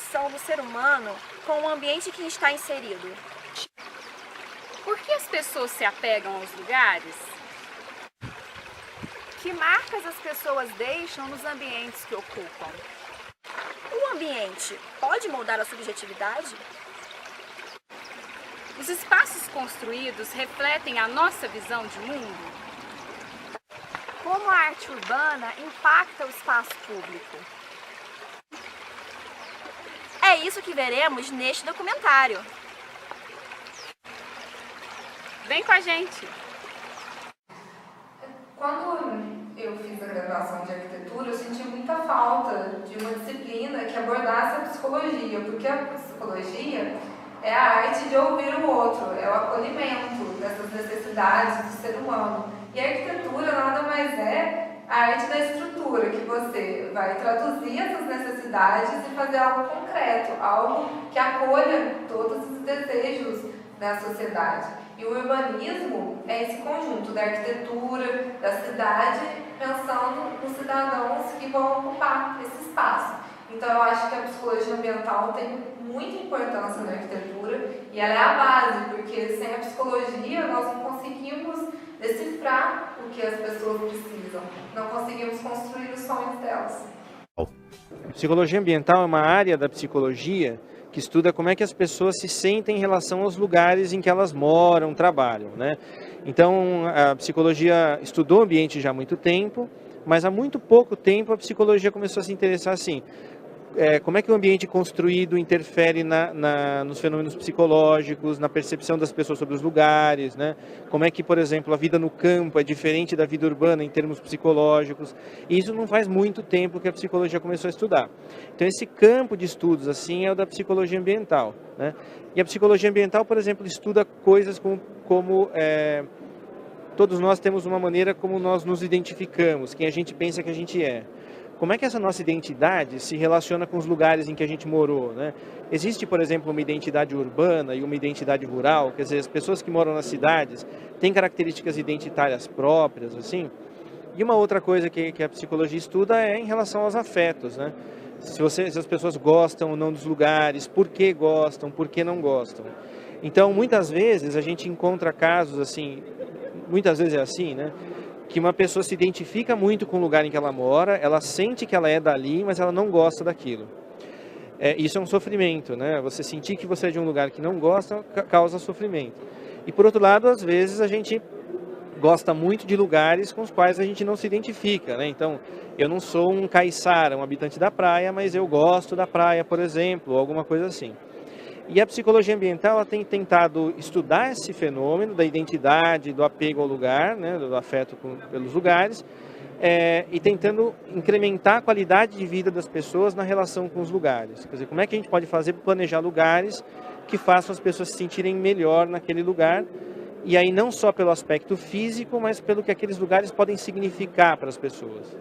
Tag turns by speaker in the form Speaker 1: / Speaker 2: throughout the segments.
Speaker 1: conexão do ser humano com o ambiente que está inserido?
Speaker 2: Por que as pessoas se apegam aos lugares?
Speaker 3: Que marcas as pessoas deixam nos ambientes que ocupam?
Speaker 1: O ambiente pode moldar a subjetividade?
Speaker 2: Os espaços construídos refletem a nossa visão de mundo?
Speaker 3: Como a arte urbana impacta o espaço público?
Speaker 1: É isso que veremos neste documentário.
Speaker 2: Vem com a gente!
Speaker 4: Quando eu fiz a graduação de arquitetura, eu senti muita falta de uma disciplina que abordasse a psicologia, porque a psicologia é a arte de ouvir o outro, é o acolhimento dessas necessidades do ser humano. E a arquitetura nada mais é a arte da estrutura, que você vai traduzir essas necessidades e fazer algo concreto, algo que acolha todos os desejos da sociedade. E o urbanismo é esse conjunto da arquitetura, da cidade, pensando nos cidadãos que vão ocupar esse espaço. Então eu acho que a psicologia ambiental tem muita importância na arquitetura e ela é a base, porque sem a psicologia nós não conseguimos decifrar o que as pessoas precisam, não conseguimos construir os sonhos delas.
Speaker 5: Psicologia ambiental é uma área da psicologia que estuda como é que as pessoas se sentem em relação aos lugares em que elas moram, trabalham, né? Então, a psicologia estudou o ambiente já há muito tempo, mas há muito pouco tempo a psicologia começou a se interessar assim, como é que o ambiente construído interfere nos fenômenos psicológicos, na percepção das pessoas sobre os lugares, né? Como é que, por exemplo, a vida no campo é diferente da vida urbana em termos psicológicos. E isso não faz muito tempo que a psicologia começou a estudar. Então esse campo de estudos assim é o da psicologia ambiental, né? E a psicologia ambiental, por exemplo, estuda coisas como todos nós temos uma maneira como nós nos identificamos, quem a gente pensa que a gente é. Como é que essa nossa identidade se relaciona com os lugares em que a gente morou, né? Existe, por exemplo, uma identidade urbana e uma identidade rural, quer dizer, as pessoas que moram nas cidades têm características identitárias próprias, assim. E uma outra coisa que a psicologia estuda é em relação aos afetos, né? Se as pessoas gostam ou não dos lugares, por que gostam, por que não gostam. Então, muitas vezes a gente encontra casos assim, muitas vezes é assim, né? Que uma pessoa se identifica muito com o lugar em que ela mora, ela sente que ela é dali, mas ela não gosta daquilo. Isso é um sofrimento, né? Você sentir que você é de um lugar que não gosta, causa sofrimento. E por outro lado, às vezes a gente gosta muito de lugares com os quais a gente não se identifica, né? Então, eu não sou um caiçara, um habitante da praia, mas eu gosto da praia, por exemplo, ou alguma coisa assim. E a psicologia ambiental ela tem tentado estudar esse fenômeno da identidade, do apego ao lugar, né, do afeto pelos lugares, e tentando incrementar a qualidade de vida das pessoas na relação com os lugares. Quer dizer, como é que a gente pode fazer para planejar lugares que façam as pessoas se sentirem melhor naquele lugar, e aí não só pelo aspecto físico, mas pelo que aqueles lugares podem significar para as pessoas.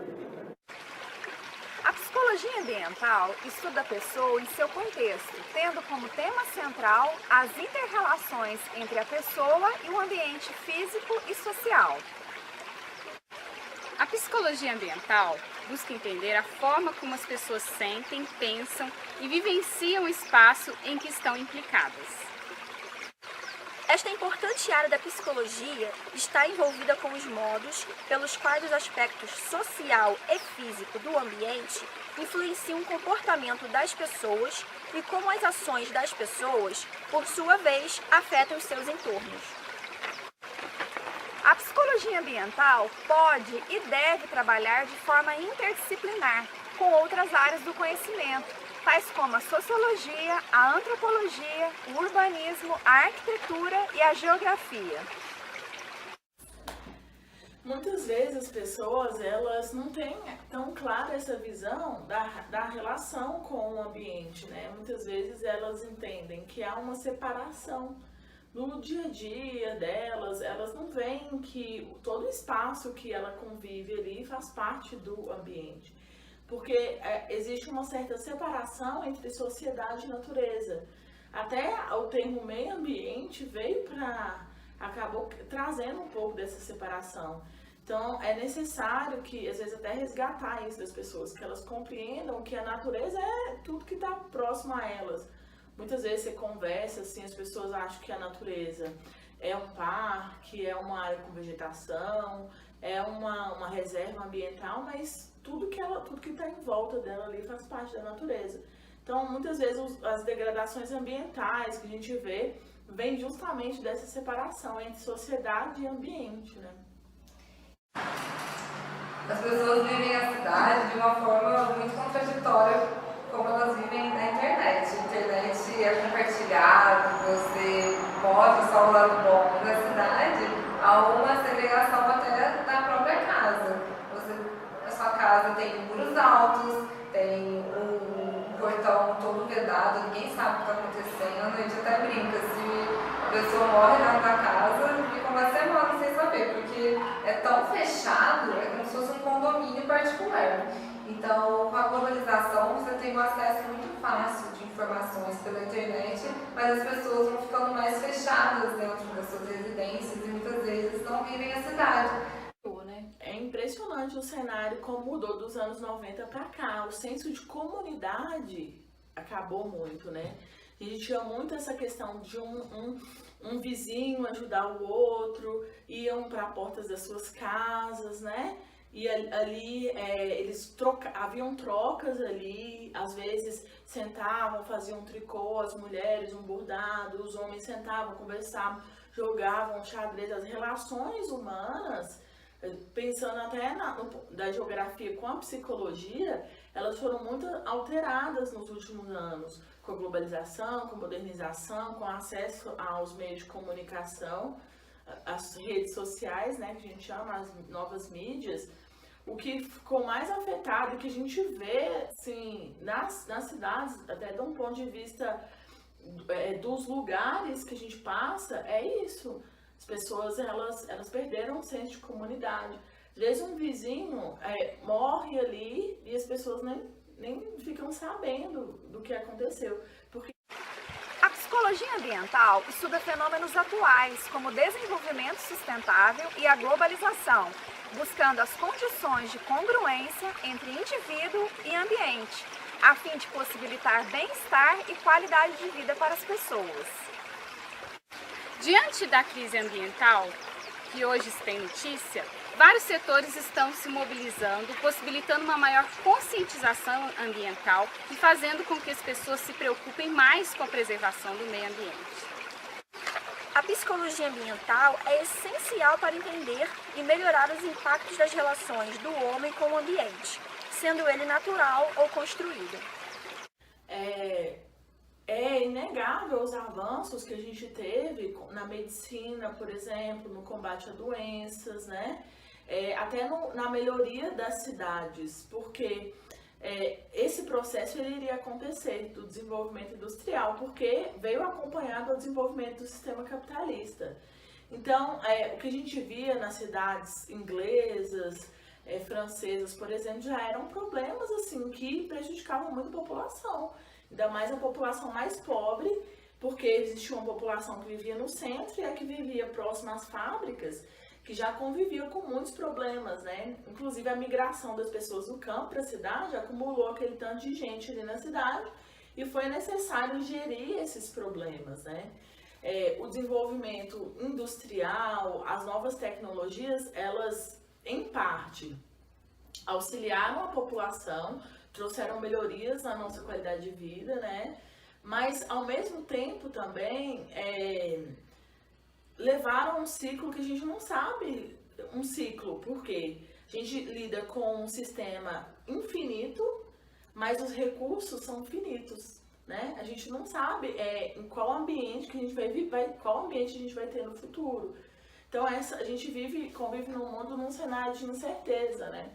Speaker 3: A psicologia ambiental estuda a pessoa em seu contexto, tendo como tema central as inter-relações entre a pessoa e o ambiente físico e social.
Speaker 2: A psicologia ambiental busca entender a forma como as pessoas sentem, pensam e vivenciam o espaço em que estão implicadas.
Speaker 1: Esta importante área da psicologia está envolvida com os modos pelos quais os aspectos social e físico do ambiente influenciam o comportamento das pessoas e como as ações das pessoas, por sua vez, afetam os seus entornos.
Speaker 3: A psicologia ambiental pode e deve trabalhar de forma interdisciplinar com outras áreas do conhecimento, tais como a sociologia, a antropologia, o urbanismo, a arquitetura e a geografia.
Speaker 6: Muitas vezes as pessoas elas não têm tão clara essa visão da relação com o ambiente, né? Muitas vezes elas entendem que há uma separação no dia a dia delas, elas não veem que todo o espaço que ela convive ali faz parte do ambiente. Porque existe uma certa separação entre sociedade e natureza. Até o termo meio ambiente acabou trazendo um pouco dessa separação. Então, é necessário que, às vezes, até resgatar isso das pessoas, que elas compreendam que a natureza é tudo que está próximo a elas. Muitas vezes você conversa, assim, as pessoas acham que a natureza é um parque, é uma área com vegetação, é uma reserva ambiental, mas tudo que está em volta dela ali faz parte da natureza. Então, muitas vezes, as degradações ambientais que a gente vê, vem justamente dessa separação entre sociedade e ambiente, né?
Speaker 4: As pessoas vivem a cidade de uma forma muito contraditória, como elas vivem na internet. A internet é compartilhado, você mostra só o lado bom da cidade, há uma segregação até da própria casa. A sua casa tem muros altos, tem um portão todo vedado, ninguém sabe o que está acontecendo, a gente até brinca, se a pessoa morre na tua casa, fica uma semana sem saber, porque é tão fechado, é como se fosse um condomínio particular. Então, com a globalização, você tem um acesso muito fácil de informações pela internet, mas as pessoas vão ficando mais fechadas dentro das suas residências e muitas vezes não vivem a cidade.
Speaker 6: É impressionante o cenário como mudou dos anos 90 para cá. O senso de comunidade acabou muito, né? A gente tinha muito essa questão de um vizinho ajudar o outro, iam para portas das suas casas, né? E ali haviam trocas ali, às vezes sentavam, faziam tricô, as mulheres um bordado, os homens sentavam, conversavam, jogavam xadrez. As relações humanas, pensando até da geografia com a psicologia, elas foram muito alteradas nos últimos anos, com a globalização, com a modernização, com o acesso aos meios de comunicação, as redes sociais, né, que a gente chama, as novas mídias. O que ficou mais afetado, que a gente vê, assim, nas cidades, até de um ponto de vista dos lugares que a gente passa, é isso. As pessoas, elas perderam o senso de comunidade. Às vezes um vizinho morre ali e as pessoas nem ficam sabendo do que aconteceu. Porque
Speaker 3: A psicologia ambiental estuda fenômenos atuais, como o desenvolvimento sustentável e a globalização, buscando as condições de congruência entre indivíduo e ambiente, a fim de possibilitar bem-estar e qualidade de vida para as pessoas.
Speaker 2: Diante da crise ambiental, que hoje se tem notícia, vários setores estão se mobilizando, possibilitando uma maior conscientização ambiental e fazendo com que as pessoas se preocupem mais com a preservação do meio ambiente.
Speaker 1: A psicologia ambiental é essencial para entender e melhorar os impactos das relações do homem com o ambiente, sendo ele natural ou construído.
Speaker 6: É inegável os avanços que a gente teve na medicina, por exemplo, no combate a doenças, né? Até na melhoria das cidades, porque esse processo ele iria acontecer do desenvolvimento industrial, porque veio acompanhado do desenvolvimento do sistema capitalista. Então, o que a gente via nas cidades inglesas, francesas, por exemplo, já eram problemas assim que prejudicavam muito a população. Ainda mais a população mais pobre, porque existia uma população que vivia no centro e a que vivia próxima às fábricas, que já convivia com muitos problemas, né? Inclusive a migração das pessoas do campo para a cidade acumulou aquele tanto de gente ali na cidade e foi necessário gerir esses problemas, né? O desenvolvimento industrial, as novas tecnologias, elas, em parte, auxiliaram a população, trouxeram melhorias na nossa qualidade de vida, né? Mas, ao mesmo tempo, também levaram a um ciclo que a gente não sabe, um ciclo, porque a gente lida com um sistema infinito, mas os recursos são finitos, né? A gente não sabe em qual ambiente que a gente qual ambiente a gente vai ter no futuro. Então, a gente convive num mundo, num cenário de incerteza, né?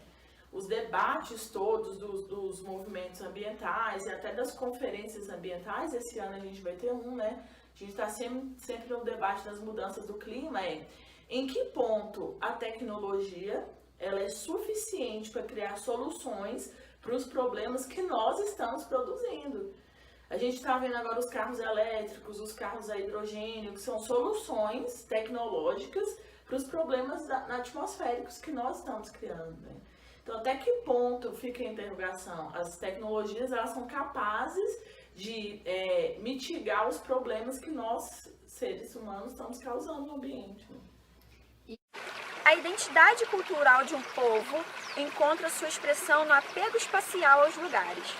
Speaker 6: Os debates todos dos movimentos ambientais e até das conferências ambientais, esse ano a gente vai ter né? A gente está sempre no debate das mudanças do clima, em que ponto a tecnologia ela é suficiente para criar soluções para os problemas que nós estamos produzindo. A gente está vendo agora os carros elétricos, os carros a hidrogênio, que são soluções tecnológicas para os problemas atmosféricos que nós estamos criando, né? Então, até que ponto fica a interrogação? As tecnologias, elas são capazes de mitigar os problemas que nós, seres humanos, estamos causando no ambiente, né?
Speaker 1: A identidade cultural de um povo encontra sua expressão no apego espacial aos lugares.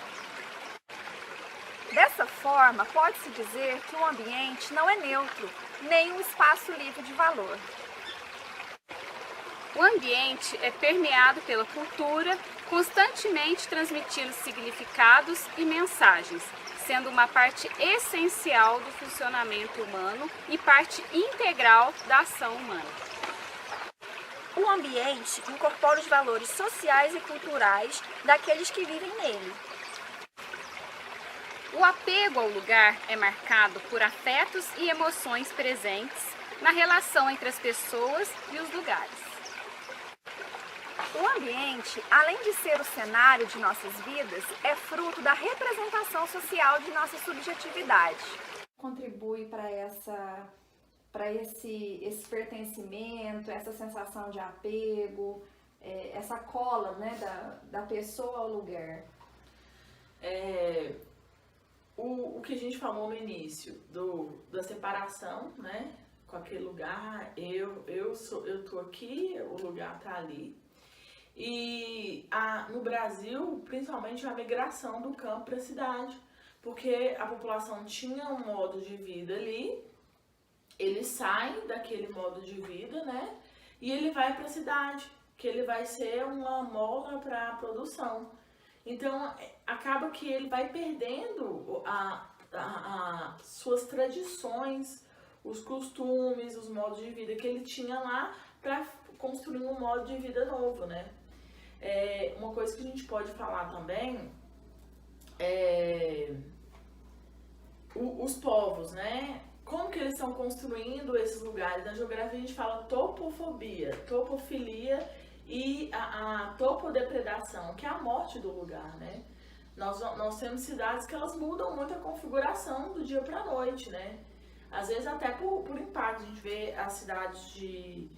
Speaker 3: Dessa forma, pode-se dizer que o ambiente não é neutro, nem um espaço livre de valor.
Speaker 2: O ambiente é permeado pela cultura, constantemente transmitindo significados e mensagens, sendo uma parte essencial do funcionamento humano e parte integral da ação humana.
Speaker 1: O ambiente incorpora os valores sociais e culturais daqueles que vivem nele.
Speaker 2: O apego ao lugar é marcado por afetos e emoções presentes na relação entre as pessoas e os lugares.
Speaker 3: O ambiente, além de ser o cenário de nossas vidas, é fruto da representação social de nossa subjetividade.
Speaker 7: Contribui para esse pertencimento, essa sensação de apego, essa cola, né, da pessoa ao lugar.
Speaker 6: O que a gente falou no início da separação, né, com aquele lugar, eu tô aqui, o lugar tá ali. E no Brasil, principalmente a migração do campo para a cidade, porque a população tinha um modo de vida ali, ele sai daquele modo de vida, né, e ele vai para a cidade, que ele vai ser uma mola para a produção. Então, acaba que ele vai perdendo suas tradições, os costumes, os modos de vida que ele tinha lá para construir um modo de vida novo, né? Uma coisa que a gente pode falar também é os povos, né? Como que eles estão construindo esses lugares? Na geografia a gente fala topofobia, topofilia e a topodepredação, que é a morte do lugar, né? Nós temos cidades que elas mudam muito a configuração do dia para a noite, né? Às vezes até por impacto. A gente vê as cidades de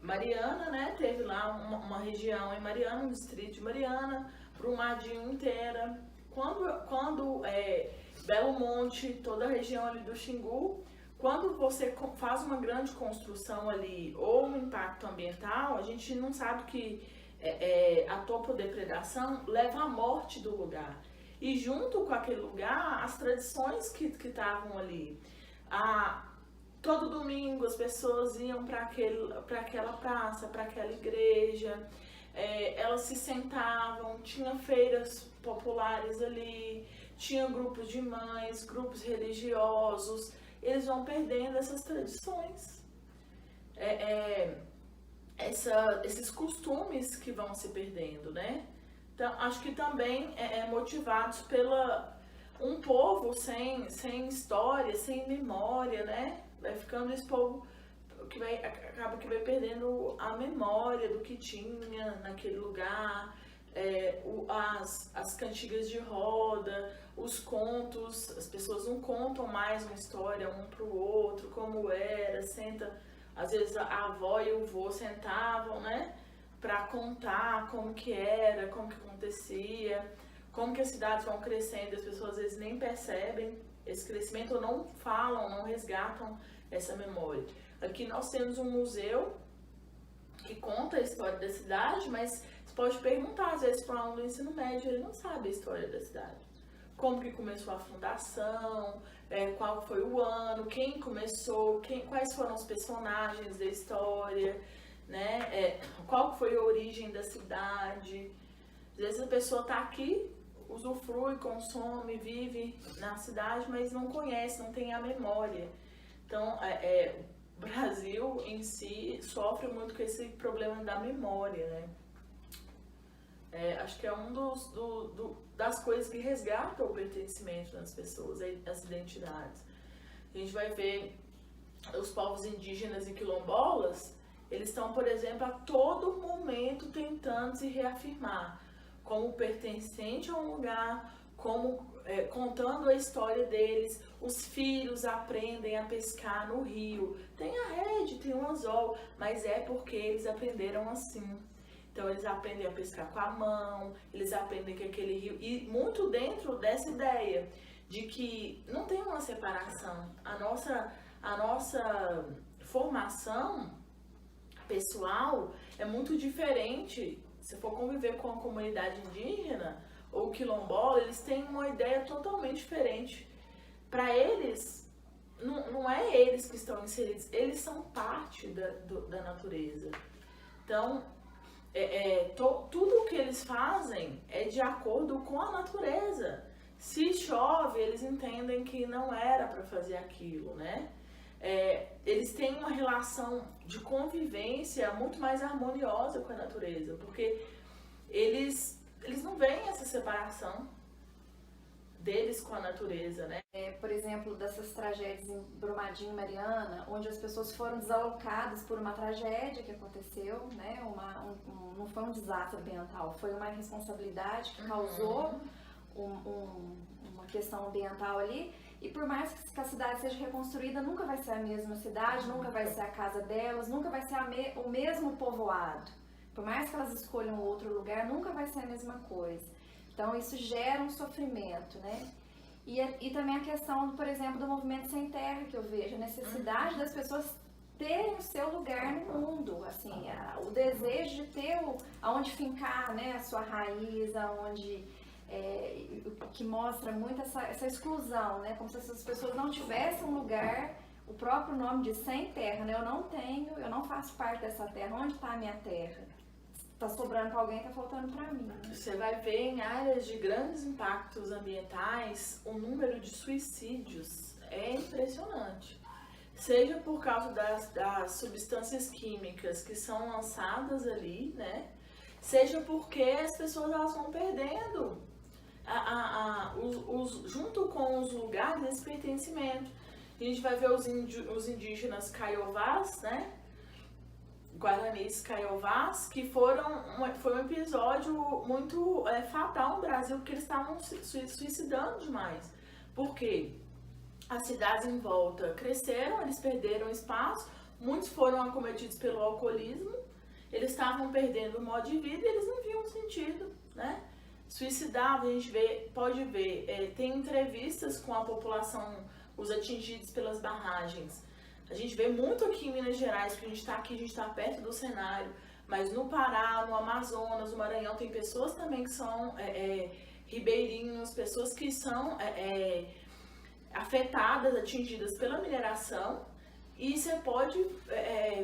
Speaker 6: Mariana, né? Teve lá uma região em Mariana, um distrito de Mariana, Brumadinho inteira. Quando Belo Monte, toda a região ali do Xingu, quando você faz uma grande construção ali ou um impacto ambiental, a gente não sabe que a topodepredação leva à morte do lugar. E junto com aquele lugar, as tradições que estavam ali. Todo domingo as pessoas iam para aquela praça, para aquela igreja, elas se sentavam, tinha feiras populares ali, tinha grupos de mães, grupos religiosos, eles vão perdendo essas tradições, esses costumes que vão se perdendo, né? Então, acho que também motivados um povo sem história, sem memória, né? Vai ficando esse povo que acaba que vai perdendo a memória do que tinha naquele lugar, as cantigas de roda, os contos, as pessoas não contam mais uma história um para o outro, como era, às vezes a avó e o vô sentavam, né, para contar como que era, como que acontecia, como que as cidades vão crescendo, as pessoas às vezes nem percebem esse crescimento, ou não falam, não resgatam essa memória. Aqui nós temos um museu que conta a história da cidade, mas você pode perguntar às vezes para um aluno do ensino médio, ele não sabe a história da cidade. Como que começou a fundação, qual foi o ano, quem começou, quais foram os personagens da história, né? Qual foi a origem da cidade. Às vezes a pessoa está aqui, usufrui, consome, vive na cidade, mas não conhece, não tem a memória. Então, o Brasil em si sofre muito com esse problema da memória, né? Acho que é das coisas que resgatam o pertencimento das pessoas, as identidades. A gente vai ver os povos indígenas e quilombolas, eles estão, por exemplo, a todo momento tentando se reafirmar como pertencente a um lugar, contando a história deles. Os filhos aprendem a pescar no rio. Tem a rede, tem um anzol, mas é porque eles aprenderam assim. Então eles aprendem a pescar com a mão, eles aprendem que aquele rio... E muito dentro dessa ideia de que não tem uma separação. A nossa formação pessoal é muito diferente. Se for conviver com a comunidade indígena ou quilombola, eles têm uma ideia totalmente diferente. Para eles, não é eles que estão inseridos, eles são parte da natureza. Então, tudo o que eles fazem é de acordo com a natureza. Se chove, eles entendem que não era para fazer aquilo, né? Eles têm uma relação de convivência muito mais harmoniosa com a natureza, porque eles não veem essa separação deles com a natureza, né?
Speaker 7: Por exemplo, dessas tragédias em Brumadinho e Mariana, onde as pessoas foram desalocadas por uma tragédia que aconteceu, né? Não foi um desastre ambiental, foi uma irresponsabilidade que causou uma questão ambiental ali. E por mais que a cidade seja reconstruída, nunca vai ser a mesma cidade, nunca vai ser a casa delas, nunca vai ser o mesmo povoado. Por mais que elas escolham outro lugar, nunca vai ser a mesma coisa. Então isso gera um sofrimento, né? E também a questão, por exemplo, do movimento sem terra, que eu vejo, a necessidade das pessoas terem o seu lugar no mundo, assim, o desejo de ter aonde fincar, né, a sua raiz, aonde... que mostra muito essa exclusão, né? Como se essas pessoas não tivessem um lugar, o próprio nome diz sem terra, né? Eu não faço parte dessa terra, onde está a minha terra? Tá sobrando para alguém, tá faltando para mim.
Speaker 6: Você vai ver em áreas de grandes impactos ambientais, o número de suicídios é impressionante. Seja por causa das substâncias químicas que são lançadas ali, né? Seja porque as pessoas elas vão perdendo junto com os lugares esse pertencimento. A gente vai ver os indígenas caiovás, né? Guaranis caiovás, que foi um episódio muito fatal no Brasil, porque eles estavam se suicidando demais. Por quê? As cidades em volta cresceram, eles perderam espaço, muitos foram acometidos pelo alcoolismo, eles estavam perdendo o modo de vida e eles não viam sentido, né? Suicidavam, a gente pode ver, tem entrevistas com a população, os atingidos pelas barragens. A gente vê muito aqui em Minas Gerais, porque a gente está aqui, a gente está perto do cenário, mas no Pará, no Amazonas, no Maranhão, tem pessoas também que são ribeirinhos, pessoas que são afetadas, atingidas pela mineração. E você pode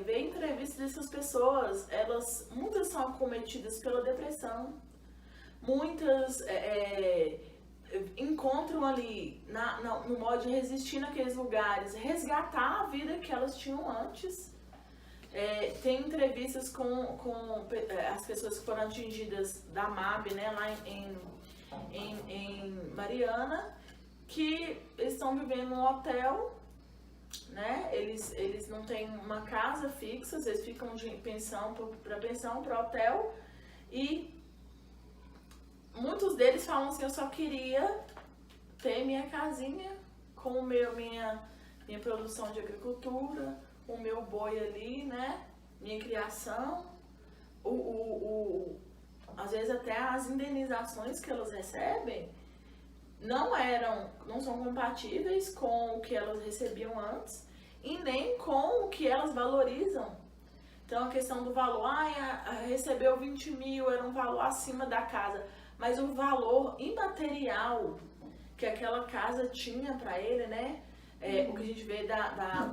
Speaker 6: ver entrevistas dessas pessoas, muitas são acometidas pela depressão, muitas encontram ali no modo de resistir naqueles lugares, resgatar a vida que elas tinham antes. Tem entrevistas com as pessoas que foram atingidas da MAB, né, lá em Mariana, que eles estão vivendo num hotel, né? Eles não têm uma casa fixa, eles ficam de pensão para hotel, e muitos deles falam assim: eu só queria ter minha casinha com minha produção de agricultura, o meu boi ali, né? Minha criação, às vezes até as indenizações que elas recebem não são compatíveis com o que elas recebiam antes e nem com o que elas valorizam. Então a questão do valor, recebeu 20 mil, era um valor acima da casa, mas o valor imaterial que aquela casa tinha para ele, né? O que a gente vê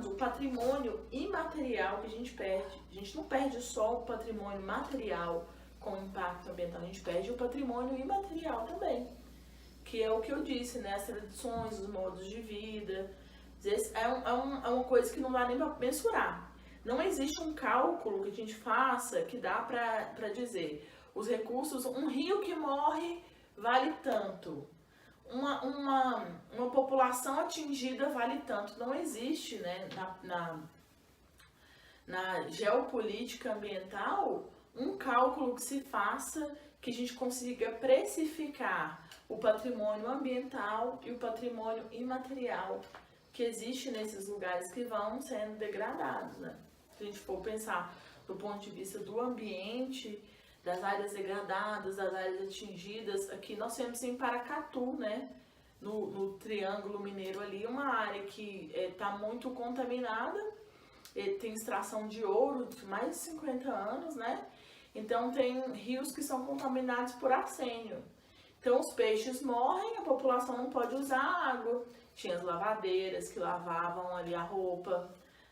Speaker 6: do patrimônio imaterial que a gente perde. A gente não perde só o patrimônio material com impacto ambiental, a gente perde o patrimônio imaterial também, que é o que eu disse, né? As tradições, os modos de vida. Às vezes é uma coisa que não dá nem para mensurar. Não existe um cálculo que a gente faça que dá para dizer os recursos, um rio que morre vale tanto, uma população atingida vale tanto. Não existe, né, na geopolítica ambiental um cálculo que se faça que a gente consiga precificar o patrimônio ambiental e o patrimônio imaterial que existe nesses lugares que vão sendo degradados, né? Se a gente for pensar do ponto de vista do ambiente, das áreas degradadas, das áreas atingidas, aqui nós temos em Paracatu, né? No Triângulo Mineiro ali, uma área que está muito contaminada, tem extração de ouro de mais de 50 anos, né? Então tem rios que são contaminados por arsênio. Então os peixes morrem, a população não pode usar água. Tinha as lavadeiras que lavavam ali a roupa,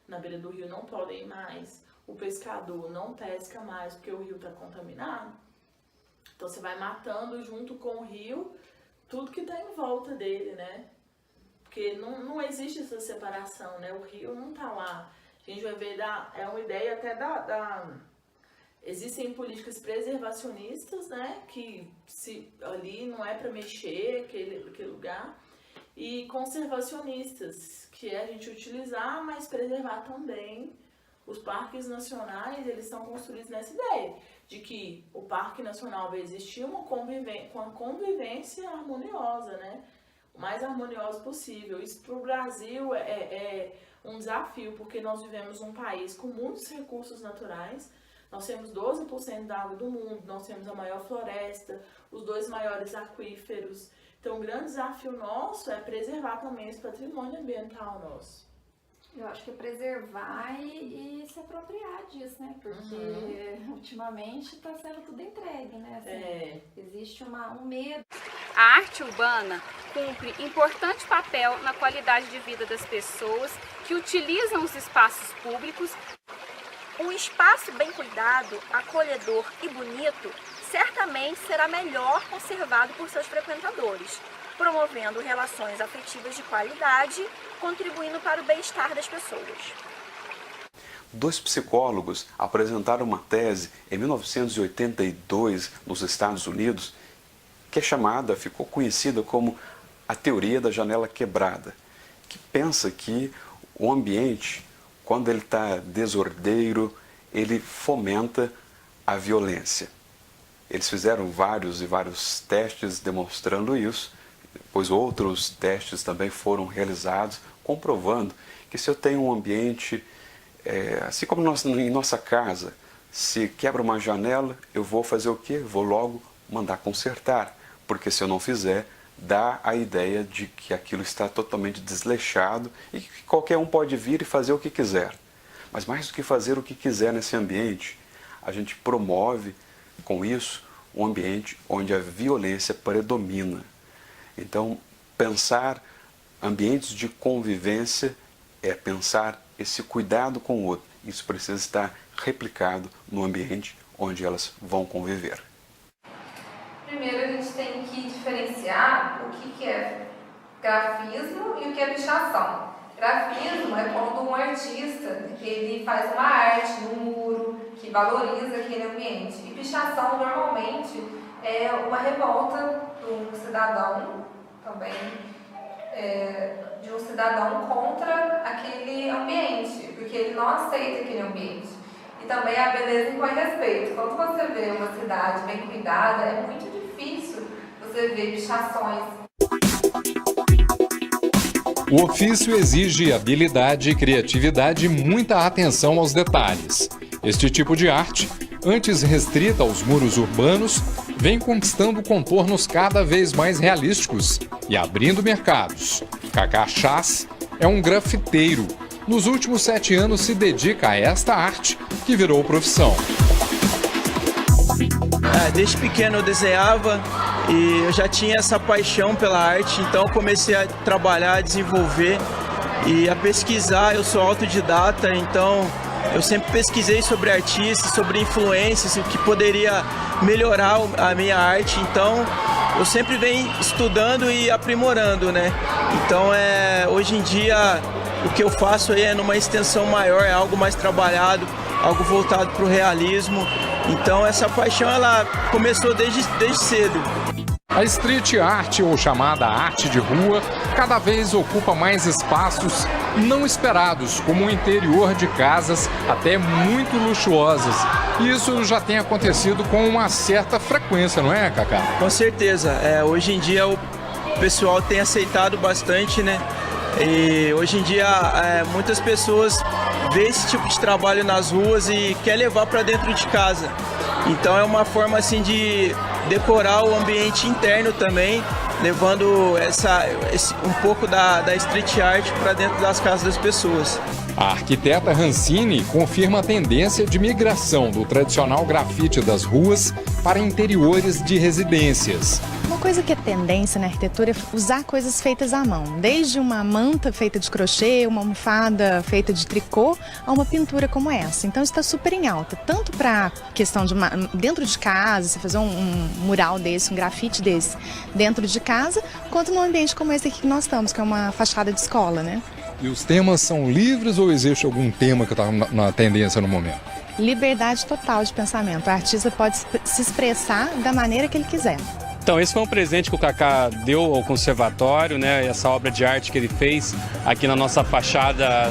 Speaker 6: na beira do rio não podem ir mais. O pescador não pesca mais porque o rio está contaminado. Então você vai matando junto com o rio tudo que está em volta dele, né? Porque não existe essa separação, né? O rio não está lá. A gente vai ver, é uma ideia até existem políticas preservacionistas, né? Que ali não é para mexer aquele lugar. E conservacionistas, que é a gente utilizar, mas preservar também. Os parques nacionais, eles são construídos nessa ideia de que o Parque Nacional vai existir com a convivência harmoniosa, né? O mais harmoniosa possível. Isso para o Brasil é um desafio, porque nós vivemos um país com muitos recursos naturais. Nós temos 12% da água do mundo, nós temos a maior floresta, os 2 maiores aquíferos. Então, o grande desafio nosso é preservar também esse patrimônio ambiental nosso.
Speaker 7: Eu acho que é preservar e se apropriar disso, né? Porque ultimamente está sendo tudo entregue, né? Assim, existe um medo.
Speaker 2: A arte urbana cumpre importante papel na qualidade de vida das pessoas que utilizam os espaços públicos.
Speaker 1: Um espaço bem cuidado, acolhedor e bonito certamente será melhor conservado por seus frequentadores, promovendo relações afetivas de qualidade, contribuindo para o bem-estar das pessoas.
Speaker 8: 2 psicólogos apresentaram uma tese em 1982 nos Estados Unidos, que ficou conhecida como a teoria da janela quebrada, que pensa que o ambiente, quando ele está desordeiro, ele fomenta a violência. Eles fizeram vários testes demonstrando isso. Depois outros testes também foram realizados, comprovando que se eu tenho um ambiente, assim como em nossa casa, se quebra uma janela, eu vou fazer o quê? Vou logo mandar consertar, porque se eu não fizer, dá a ideia de que aquilo está totalmente desleixado e que qualquer um pode vir e fazer o que quiser. Mas mais do que fazer o que quiser nesse ambiente, a gente promove com isso um ambiente onde a violência predomina. Então, pensar ambientes de convivência é pensar esse cuidado com o outro. Isso precisa estar replicado no ambiente onde elas vão conviver.
Speaker 4: Primeiro, a gente tem que diferenciar o que é grafismo e o que é pichação. Grafismo é quando um artista ele faz uma arte no muro que valoriza aquele ambiente. E pichação, normalmente, é uma revolta de um cidadão, também de um cidadão contra aquele ambiente, porque ele não aceita aquele ambiente. E também a beleza impõe respeito. Quando você vê uma cidade bem cuidada, é muito difícil você ver pichações.
Speaker 9: O ofício exige habilidade, criatividade e muita atenção aos detalhes. Este tipo de arte, antes restrita aos muros urbanos, vem conquistando contornos cada vez mais realísticos e abrindo mercados. Cacá Chas é um grafiteiro. Nos últimos 7 anos se dedica a esta arte, que virou profissão.
Speaker 10: Desde pequeno eu desenhava e eu já tinha essa paixão pela arte, então eu comecei a trabalhar, a desenvolver e a pesquisar. Eu sou autodidata, então eu sempre pesquisei sobre artistas, sobre influências, o que poderia melhorar a minha arte, então eu sempre venho estudando e aprimorando, né? Então hoje em dia o que eu faço aí é numa extensão maior, é algo mais trabalhado, algo voltado para o realismo. Então essa paixão ela começou desde cedo.
Speaker 9: A street art, ou chamada arte de rua, cada vez ocupa mais espaços não esperados, como o interior de casas até muito luxuosas. E isso já tem acontecido com uma certa frequência, não é, Cacá?
Speaker 10: Com certeza. Hoje em dia o pessoal tem aceitado bastante, né? E hoje em dia muitas pessoas vê esse tipo de trabalho nas ruas e quer levar para dentro de casa. Então é uma forma assim de decorar o ambiente interno também, levando um pouco da street art para dentro das casas das pessoas.
Speaker 9: A arquiteta Rancini confirma a tendência de migração do tradicional grafite das ruas para interiores de residências.
Speaker 11: Uma coisa que é tendência na arquitetura é usar coisas feitas à mão, desde uma manta feita de crochê, uma almofada feita de tricô, a uma pintura como essa. Então está super em alta, tanto para questão de dentro de casa, você fazer um mural desse, um grafite desse dentro de casa, quanto num ambiente como esse aqui que nós estamos, que é uma fachada de escola, né?
Speaker 9: E os temas são livres ou existe algum tema que está na tendência no momento?
Speaker 11: Liberdade total de pensamento. O artista pode se expressar da maneira que ele quiser.
Speaker 12: Então, esse foi um presente que o Kaká deu ao conservatório, né? Essa obra de arte que ele fez aqui na nossa fachada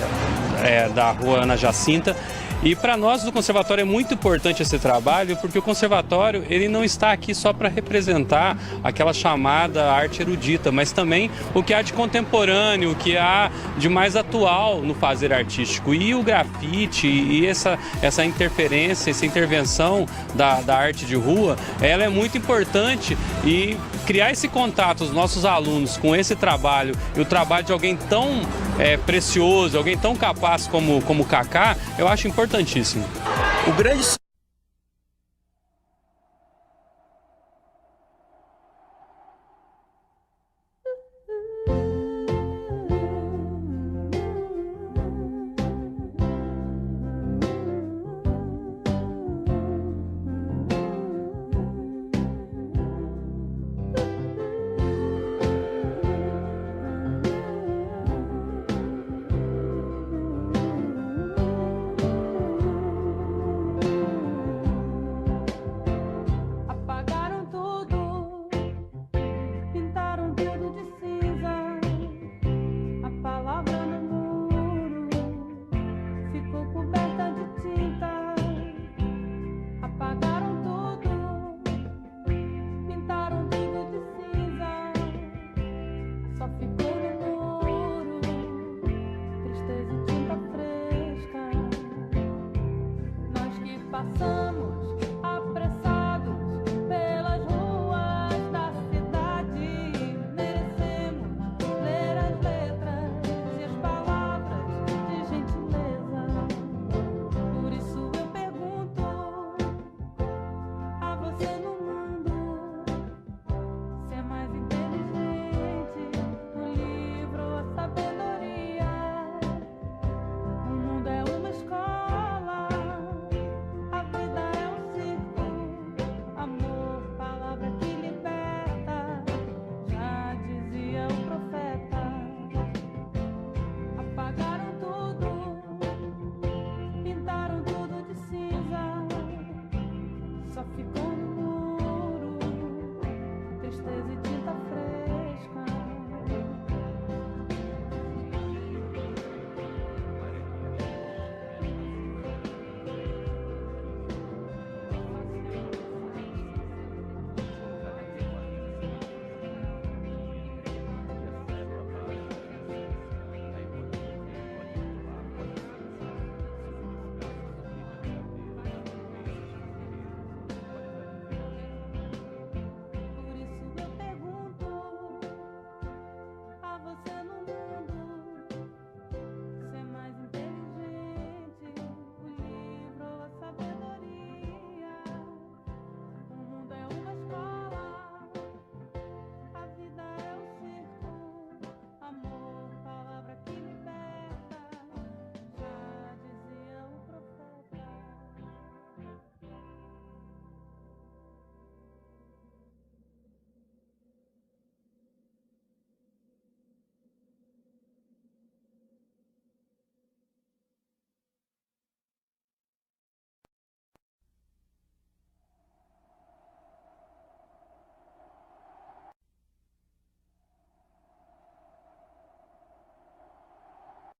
Speaker 12: da rua Ana Jacinta. E para nós do conservatório é muito importante esse trabalho, porque o conservatório ele não está aqui só para representar aquela chamada arte erudita, mas também o que há de contemporâneo, o que há de mais atual no fazer artístico. E o grafite e essa interferência, essa intervenção da arte de rua, ela é muito importante, e criar esse contato dos nossos alunos com esse trabalho e o trabalho de alguém tão precioso, alguém tão capaz como o Kaká, eu acho importantíssimo.
Speaker 10: O grande
Speaker 13: passamos